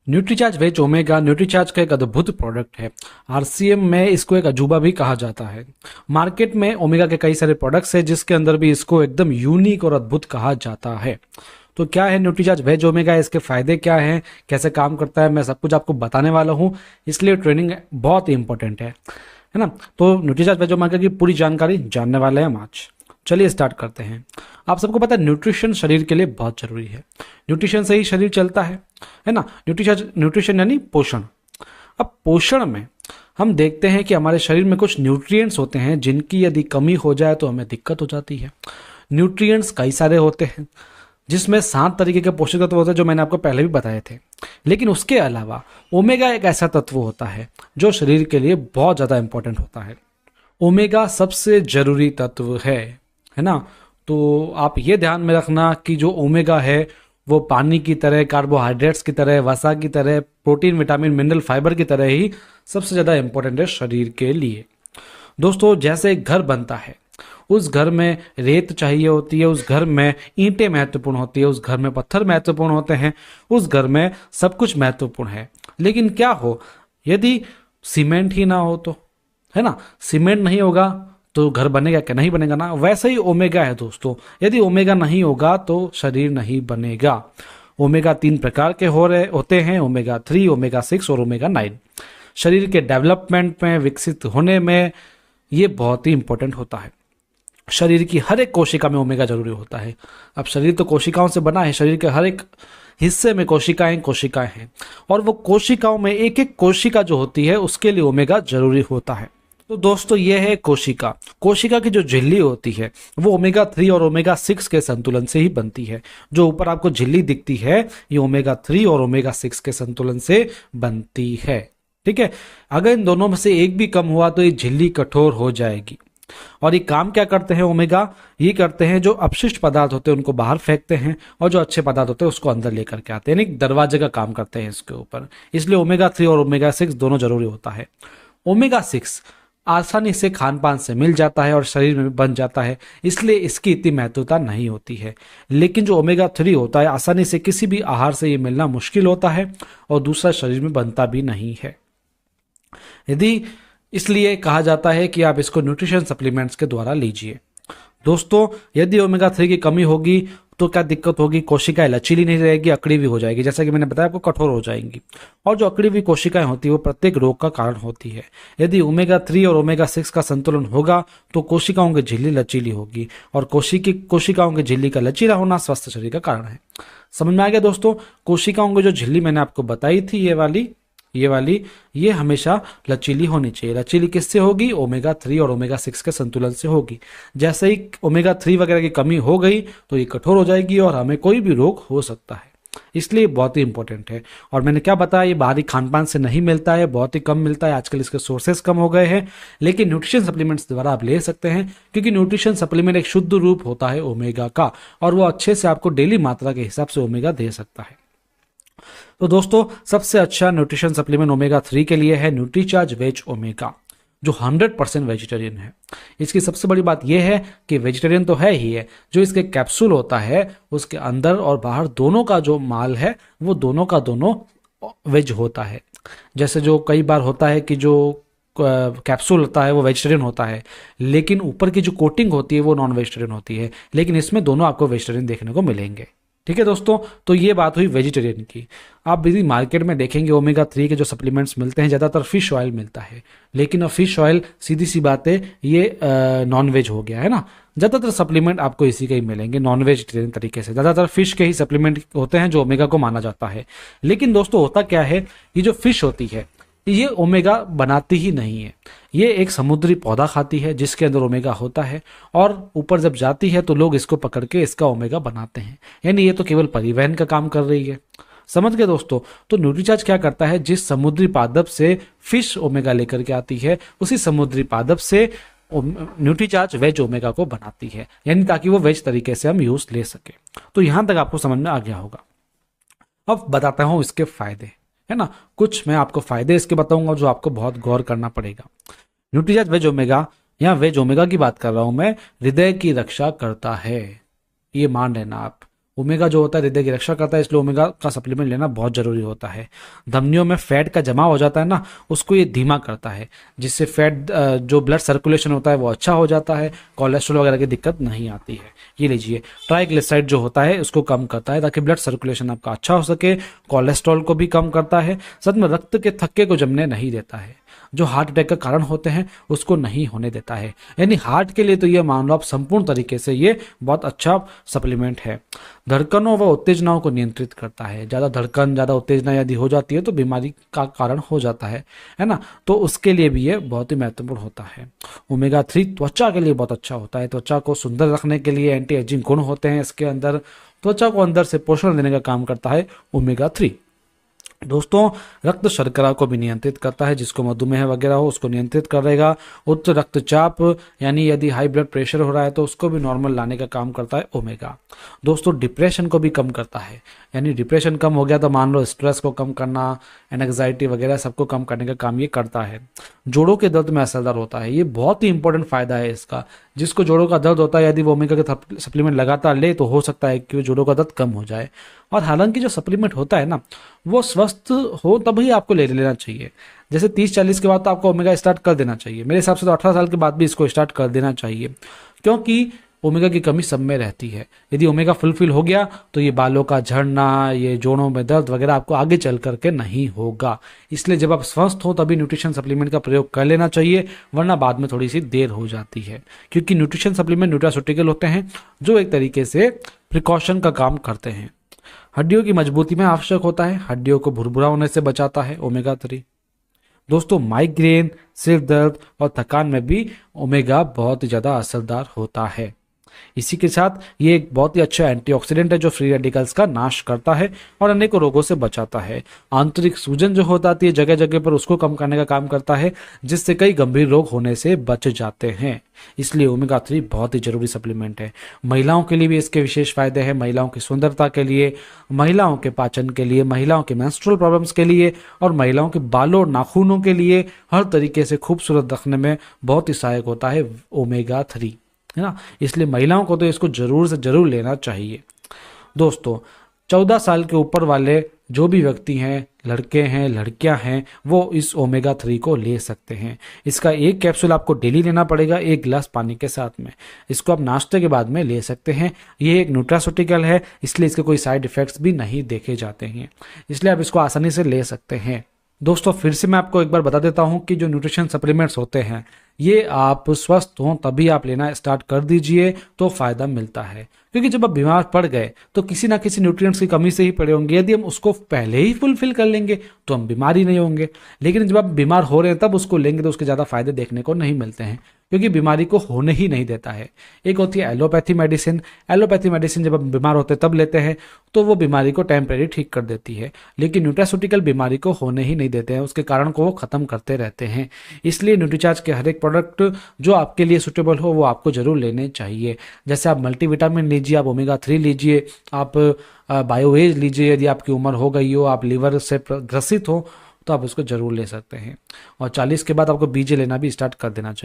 Nutricharge veg omega Nutricharge का एक अद्भुत प्रोडक्ट है। आरसीएम में इसको एक अजूबा भी कहा जाता है। मार्केट में ओमेगा के कई सारे प्रोडक्ट्स हैं जिसके अंदर भी इसको एकदम यूनिक और अद्भुत कहा जाता है। तो क्या है न्यूट्रीचार्ज वेज ओमेगा, इसके फायदे क्या हैं, कैसे काम करता है, मैं सब कुछ आपको बताने वाला हूं। इसलिए ट्रेनिंग बहुत ही इंपॉर्टेंट है ना। तो न्यूट्रीचार्ज वेज ओमेगा की पूरी जानकारी जानने वाले हैं हम आज। चलिए स्टार्ट करते हैं। आप सबको पता है न्यूट्रिशन शरीर के लिए बहुत जरूरी है। न्यूट्रिशन से ही शरीर चलता है ना। न्यूट्रिशन यानी पोषण। अब पोषण में हम देखते हैं कि हमारे शरीर में कुछ न्यूट्रिएंट्स होते हैं जिनकी यदि कमी हो जाए तो हमें दिक्कत हो जाती है। न्यूट्रिएंट्स कई सारे होते हैं जिसमें 7 तरीके के पोषक तत्व होते हैं जो मैंने आपको पहले भी बताए थे। लेकिन उसके अलावा ओमेगा एक ऐसा तत्व होता है जो शरीर के लिए बहुत ज़्यादा इंपॉर्टेंट होता है। ओमेगा सबसे जरूरी तत्व है ना। तो आप ये ध्यान में रखना कि जो ओमेगा है वो पानी की तरह, कार्बोहाइड्रेट्स की तरह, वसा की तरह, प्रोटीन, विटामिन, मिनरल, फाइबर की तरह ही सबसे ज़्यादा इंपॉर्टेंट है शरीर के लिए। दोस्तों, जैसे एक घर बनता है, उस घर में रेत चाहिए होती है, उस घर में ईंटें महत्वपूर्ण होती है, उस घर में पत्थर महत्वपूर्ण होते हैं, उस घर में सब कुछ महत्वपूर्ण है। लेकिन क्या हो यदि सीमेंट ही ना हो तो, है ना। सीमेंट नहीं होगा तो घर बनेगा क्या? नहीं बनेगा ना। वैसे ही ओमेगा है दोस्तों, यदि ओमेगा नहीं होगा तो शरीर नहीं बनेगा। ओमेगा 3 प्रकार के होते हैं, ओमेगा 3, ओमेगा 6 और ओमेगा 9। शरीर के डेवलपमेंट में, विकसित होने में ये बहुत ही इंपॉर्टेंट होता है। शरीर की हर एक कोशिका में ओमेगा जरूरी होता है। अब शरीर तो कोशिकाओं से बना है, शरीर के हर एक हिस्से में कोशिकाएं हैं और वो कोशिकाओं में एक एक कोशिका जो होती है उसके लिए ओमेगा जरूरी होता है। तो दोस्तों, ये है कोशिका की जो झिल्ली होती है वो ओमेगा 3 और ओमेगा 6 के संतुलन से ही बनती है। जो ऊपर आपको झिल्ली दिखती है ये ओमेगा 3 और ओमेगा 6 के संतुलन से बनती है। ठीक है। अगर इन दोनों में से एक भी कम हुआ तो ये झिल्ली कठोर हो जाएगी। और ये काम क्या करते हैं ओमेगा? ये करते हैं जो अपशिष्ट पदार्थ होते हैं उनको बाहर फेंकते हैं और जो अच्छे पदार्थ होते हैं उसको अंदर लेकर के आते हैं, यानी दरवाजे का काम करते हैं इसके ऊपर। इसलिए ओमेगा 3 और ओमेगा 6 दोनों जरूरी होता है। ओमेगा 6 आसानी से खान पान से मिल जाता है और शरीर में बन जाता है, इसलिए इसकी इतनी महत्वता नहीं होती है। लेकिन जो ओमेगा 3 होता है आसानी से किसी भी आहार से ये मिलना मुश्किल होता है और दूसरा शरीर में बनता भी नहीं है। इसलिए कहा जाता है कि आप इसको न्यूट्रिशन सप्लीमेंट्स के द्वारा लीजिए। दोस्तों, यदि ओमेगा 3 की कमी होगी तो क्या दिक्कत होगी? कोशिकाएं लचीली नहीं रहेगी, अकड़ी हुई हो जाएगी, जैसा कि मैंने बताया आपको, कठोर हो जाएंगी। और जो अकड़ी हुई कोशिकाएं होती है वो प्रत्येक रोग का कारण होती है। यदि ओमेगा 3 और ओमेगा 6 का संतुलन होगा तो कोशिकाओं की झिल्ली लचीली होगी और कोशिकाओं की झिल्ली का लचीला होना स्वस्थ शरीर का कारण है। समझ में आ गया दोस्तों? कोशिकाओं की जो झिल्ली मैंने आपको बताई थी, ये हमेशा लचीली होनी चाहिए। लचीली किससे होगी? ओमेगा 3 और ओमेगा 6 के संतुलन से होगी। जैसे ही ओमेगा 3 वगैरह की कमी हो गई तो ये कठोर हो जाएगी और हमें कोई भी रोग हो सकता है। इसलिए बहुत ही इंपॉर्टेंट है। और मैंने क्या बताया, ये बाहरी खान पान से नहीं मिलता है, बहुत ही कम मिलता है। आजकल इसके सोर्सेस कम हो गए हैं, लेकिन न्यूट्रिशन सप्लीमेंट्स द्वारा आप ले सकते हैं, क्योंकि न्यूट्रिशन सप्लीमेंट एक शुद्ध रूप होता है ओमेगा का और वो अच्छे से आपको डेली मात्रा के हिसाब से ओमेगा दे सकता है। तो दोस्तों, सबसे अच्छा न्यूट्रिशन सप्लीमेंट ओमेगा 3 के लिए है न्यूट्रीचार्ज वेज ओमेगा, जो 100% वेजिटेरियन है। इसकी सबसे बड़ी बात यह है कि वेजिटेरियन तो है ही है, जो इसके कैप्सूल होता है उसके अंदर और बाहर दोनों का जो माल है वो दोनों का दोनों वेज होता है। जैसे जो कई बार होता है कि जो कैप्सूल होता है वो वेजिटेरियन होता है, लेकिन ऊपर की जो कोटिंग होती है वो नॉन वेजिटेरियन होती है, लेकिन इसमें दोनों आपको वेजिटेरियन देखने को मिलेंगे। ठीक है दोस्तों, तो ये बात हुई वेजिटेरियन की। आप यदि मार्केट में देखेंगे ओमेगा 3 के जो सप्लीमेंट्स मिलते हैं, ज़्यादातर फिश ऑयल मिलता है, लेकिन अब फिश ऑयल सीधी सी बात है ये नॉन वेज हो गया है ना। ज़्यादातर सप्लीमेंट आपको इसी के ही मिलेंगे नॉन वेजिटेरियन तरीके से। ज़्यादातर फिश के ही सप्लीमेंट होते हैं जो ओमेगा को माना जाता है। लेकिन दोस्तों, होता क्या है, ये जो फिश होती है ये ओमेगा बनाती ही नहीं है। ये एक समुद्री पौधा खाती है जिसके अंदर ओमेगा होता है और ऊपर जब जाती है तो लोग इसको पकड़ के इसका ओमेगा बनाते हैं, यानी ये तो केवल परिवहन का काम कर रही है। समझ गए दोस्तों? तो न्यूट्रीचार्ज क्या करता है, जिस समुद्री पादप से फिश ओमेगा लेकर के आती है उसी समुद्री पादप से न्यूट्रीचार्ज वेज ओमेगा को बनाती है, यानी ताकि वो वेज तरीके से हम यूज ले सके। तो यहां तक आपको समझ में आ गया होगा। अब बताता हूं इसके फायदे, है ना। कुछ मैं आपको फायदे इसके बताऊंगा जो आपको बहुत गौर करना पड़ेगा। न्यूट्रीचार्ज वेज ओमेगा, यहाँ वेज ओमेगा की बात कर रहा हूं मैं, हृदय की रक्षा करता है, ये मान लेना आप। ओमेगा जो होता है हृदय की रक्षा करता है, इसलिए ओमेगा का सप्लीमेंट लेना बहुत जरूरी होता है। धमनियों में फैट का जमा हो जाता है ना, उसको ये धीमा करता है, जिससे फैट जो ब्लड सर्कुलेशन होता है वो अच्छा हो जाता है, कोलेस्ट्रॉल वगैरह की दिक्कत नहीं आती है। ये लीजिए, ट्राइग्लिसराइड जो होता है उसको कम करता है ताकि ब्लड सर्कुलेशन आपका अच्छा हो सके, कोलेस्ट्रॉल को भी कम करता है, साथ में रक्त के थक्के को जमने नहीं देता है, जो हार्ट अटैक का कारण होते हैं उसको नहीं होने देता है। यानी हार्ट के लिए तो ये मान लो आप संपूर्ण तरीके से ये बहुत अच्छा सप्लीमेंट है। धड़कनों व उत्तेजनाओं को नियंत्रित करता है। ज़्यादा धड़कन, ज़्यादा उत्तेजना यदि हो जाती है तो बीमारी का कारण हो जाता है ना, तो उसके लिए भी ये बहुत ही महत्वपूर्ण होता है। ओमेगा 3 त्वचा के लिए बहुत अच्छा होता है। त्वचा को सुंदर रखने के लिए एंटी एजिंग गुण होते हैं इसके अंदर। त्वचा को अंदर से पोषण देने का काम करता है ओमेगा 3। दोस्तों, रक्त शर्करा को भी नियंत्रित करता है, जिसको मधुमेह वगैरह हो उसको नियंत्रित करेगा। उच्च रक्तचाप यानी यदि हाई ब्लड प्रेशर हो रहा है तो उसको भी नॉर्मल लाने का काम करता है ओमेगा। दोस्तों, डिप्रेशन को भी कम करता है, यानी डिप्रेशन कम हो गया तो मान लो स्ट्रेस को कम करना, एंग्जाइटी वगैरह सबको कम करने का काम ये करता है। जोड़ों के दर्द में असरदार होता है, ये बहुत ही इंपॉर्टेंट फायदा है इसका। जिसको जोड़ों का दर्द होता है यदि वो ओमेगा का सप्लीमेंट लगातार ले तो हो सकता है कि जोड़ों का दर्द कम हो जाए। और हालांकि जो सप्लीमेंट होता है ना वो स्वस्थ हो तभी आपको ले लेना चाहिए। जैसे 30-40 के बाद तो आपको ओमेगा स्टार्ट कर देना चाहिए, मेरे हिसाब से तो 18 साल के बाद भी इसको स्टार्ट कर देना चाहिए, क्योंकि ओमेगा की कमी सब में रहती है। यदि ओमेगा फुलफिल हो गया तो ये बालों का झड़ना, ये जोड़ों में दर्द वगैरह आपको आगे चल करके नहीं होगा। इसलिए जब आप स्वस्थ हो तभी न्यूट्रिशन सप्लीमेंट का प्रयोग कर लेना चाहिए, वरना बाद में थोड़ी सी देर हो जाती है, क्योंकि न्यूट्रिशन सप्लीमेंट न्यूट्रास्यूटिकल होते हैं जो एक तरीके से प्रिकॉशन का काम करते हैं। हड्डियों की मजबूती में आवश्यक होता है, हड्डियों को भुरभुरा होने से बचाता है ओमेगा 3। दोस्तों, माइग्रेन, सिर दर्द और थकान में भी ओमेगा बहुत ही ज़्यादा असरदार होता है। इसी के साथ ये एक बहुत ही अच्छा एंटीऑक्सीडेंट है जो फ्री रेडिकल्स का नाश करता है और अनेकों रोगों से बचाता है। आंतरिक सूजन जो होती है जगह जगह पर उसको कम करने का काम करता है, जिससे कई गंभीर रोग होने से बच जाते हैं। इसलिए ओमेगा 3 बहुत ही जरूरी सप्लीमेंट है। महिलाओं के लिए भी इसके विशेष फायदे हैं, महिलाओं की सुंदरता के लिए, महिलाओं के पाचन के लिए, महिलाओं के मेंस्ट्रुअल प्रॉब्लम्स के लिए और महिलाओं के बालों और नाखूनों के लिए हर तरीके से खूबसूरत रखने में बहुत ही सहायक होता है ओमेगा 3, है ना। इसलिए महिलाओं को तो इसको जरूर से जरूर लेना चाहिए। दोस्तों, 14 साल के ऊपर वाले जो भी व्यक्ति हैं, लड़के हैं, लड़कियां हैं, वो इस ओमेगा 3 को ले सकते हैं। इसका एक कैप्सूल आपको डेली लेना पड़ेगा 1 गिलास पानी के साथ में। इसको आप नाश्ते के बाद में ले सकते हैं। ये एक न्यूट्रास्यूटिकल है, इसलिए इसके कोई साइड इफेक्ट्स भी नहीं देखे जाते हैं, इसलिए आप इसको आसानी से ले सकते हैं। दोस्तों, फिर से मैं आपको एक बार बता देता हूं कि जो न्यूट्रिशन सप्लीमेंट्स होते हैं ये आप स्वस्थ हों तभी आप लेना स्टार्ट कर दीजिए तो फायदा मिलता है, क्योंकि जब आप बीमार पड़ गए तो किसी ना किसी न्यूट्रिएंट्स की कमी से ही पड़े होंगे। यदि हम उसको पहले ही फुलफिल कर लेंगे तो हम बीमार ही नहीं होंगे, लेकिन जब आप बीमार हो रहे हैं तब उसको लेंगे तो उसके ज़्यादा फायदे देखने को नहीं मिलते हैं, क्योंकि बीमारी को होने ही नहीं देता है। एक होती है एलोपैथी मेडिसिन। एलोपैथी मेडिसिन जब हम बीमार होते हैं तब लेते हैं तो वो बीमारी को टेम्परेरी ठीक कर देती है, लेकिन न्यूट्रास्यूटिकल बीमारी को होने ही नहीं देते हैं, उसके कारण को वो खत्म करते रहते हैं। इसलिए न्यूट्रीचार्ज के हर एक प्रोडक्ट जो आपके लिए सुटेबल हो वो आपको जरूर लेने चाहिए। जैसे आप मल्टीविटामिन लीजिए, आप ओमेगा 3 लीजिए, आप बायोएज लीजिए, यदि आपकी उम्र हो गई हो, आप लीवर से ग्रसित हो तो आप उसको जरूर ले सकते हैं। और 40 के बाद आपको बीजे लेना भी स्टार्ट कर देना चाहिए।